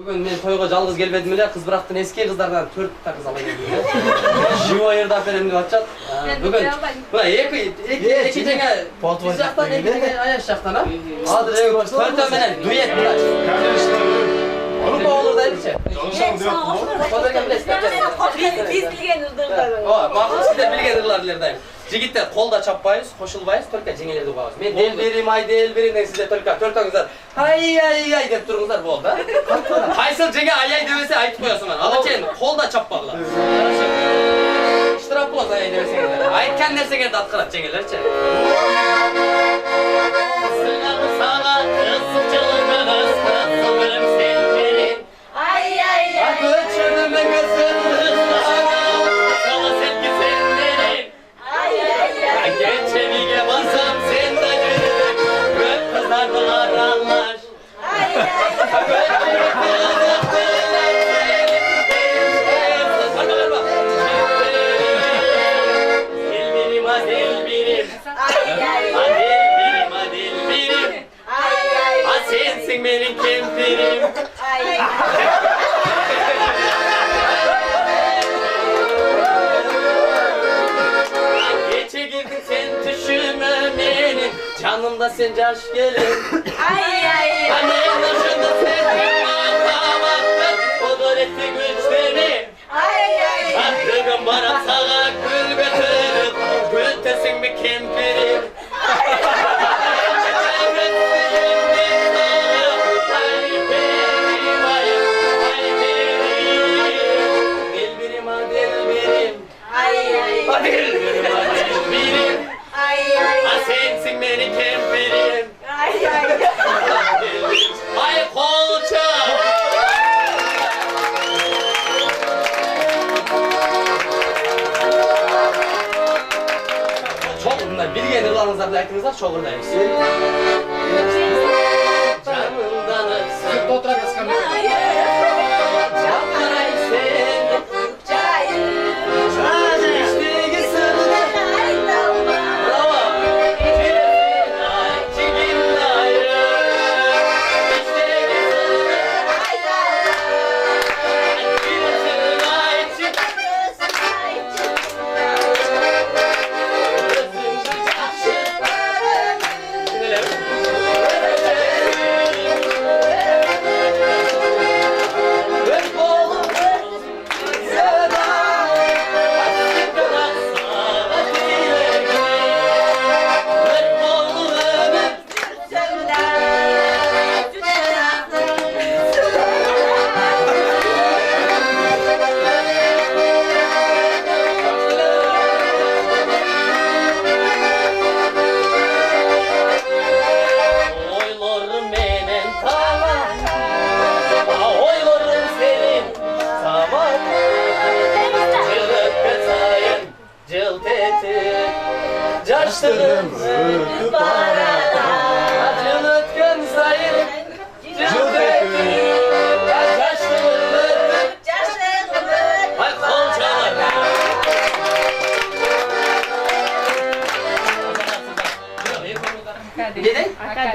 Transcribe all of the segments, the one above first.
Bugün men toyga жалгыз келбедим эле, кыз бырактын эски кыздардан 4 та кыз ала келдим. Живой ырдап берем деп атышат. Бүгүн мына эки жеңе биз жактан эки жеңе аяш жактан, а? Азыр төртөө менен дуэт мына. Конечно. Группа olur da elçe. Biz bilgen ırdırlar. Makul sizler bilgen ırlarlardayım. Jigitler kolda çapbayız, koşulbayız, törke jengelerdi koyabız. Men del berim, ay del berim den sizler törkаңыздар. Ay деп туруңуздар болду. Кайсыл жеңе ay дебесе айтып коесуң мен. Ала чейин колда чаппагыла. Штраф болот ay дебесеңиздер. Айткан нерсеңерди аткарат жеңелерчи. Sensin benim kempirim. Geçe girdin sen düşüme beni, canımda sen caş gelin. Hani başında sen ağlamaktın, kudretli güçleri. Aklım bana sağa gül götürüp, gültesin bir kempirim. Sensin benim kemperim. Ay kolça. Çok bunlar bilgen yıllarınızda aytыңыздар, çok ırdayız. Canımdan ıksın. Oturabiliriz kamera. Çapkaray sen. Caştırım öldü barada, acılık gün sayın, cıldı caştırım öldü, ay kolçalar. Gidin? Arkadaş.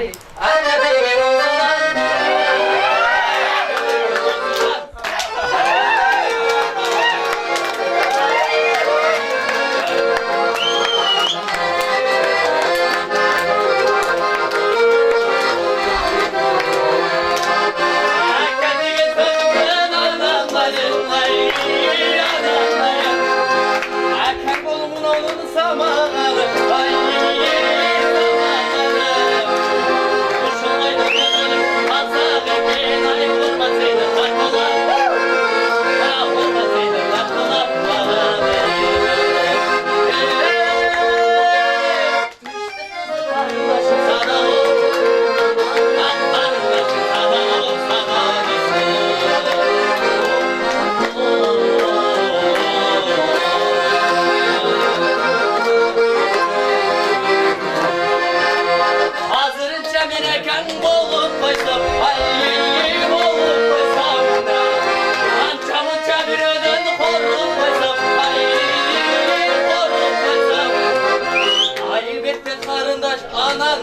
Anan,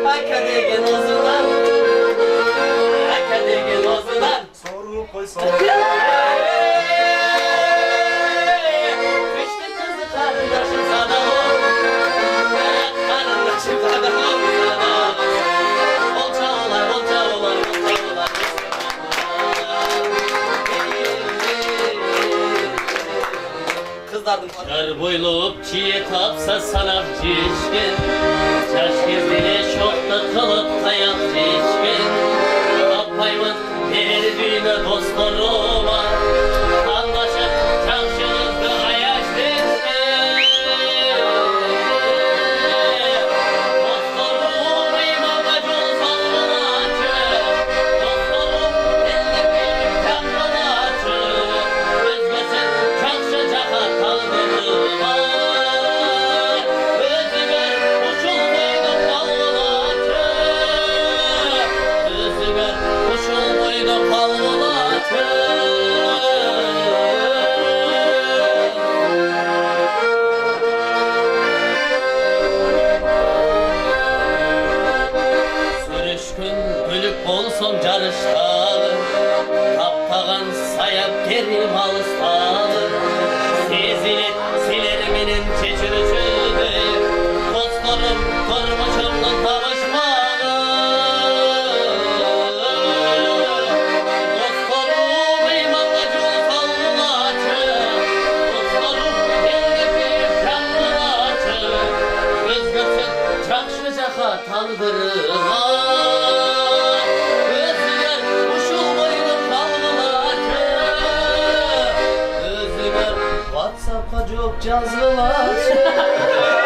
ay kadegen ozulan, sağ ol. Düştü kızı kardeşim sana ol. Kardeşim sana ol. Olca olar, olca olar, olca olar. Kızlardım. Kar boylup çiğe tapsa sanap cişkin Çarş gezdiğine şokta kalıp tayak cişkin Apayman her düğüne dostlarıma Anlaşıp çarşınızda ayaş dişkin Dostlarım imamacı sallanacı Dostlarım elli bir taklanacı Özgürsün çarşıcağa kaldırma Özgür uçul boynu kavlaçı Özgür uçul boynu kavlaçı Sürüşkün gülüp olsun carıştalı Kaptağın sayap gerim alıştalı Sezilir silerminin çeçürücüdü Dostlarım durmuşumla tavışmalı Dostlarım imamacı sallılaçı Dostlarım elli bir canlılaçı Özgürsün çakşıcağa taldırma Özgür uşul boynu kavlaçı Özgür WhatsApp'a çok yazılaçı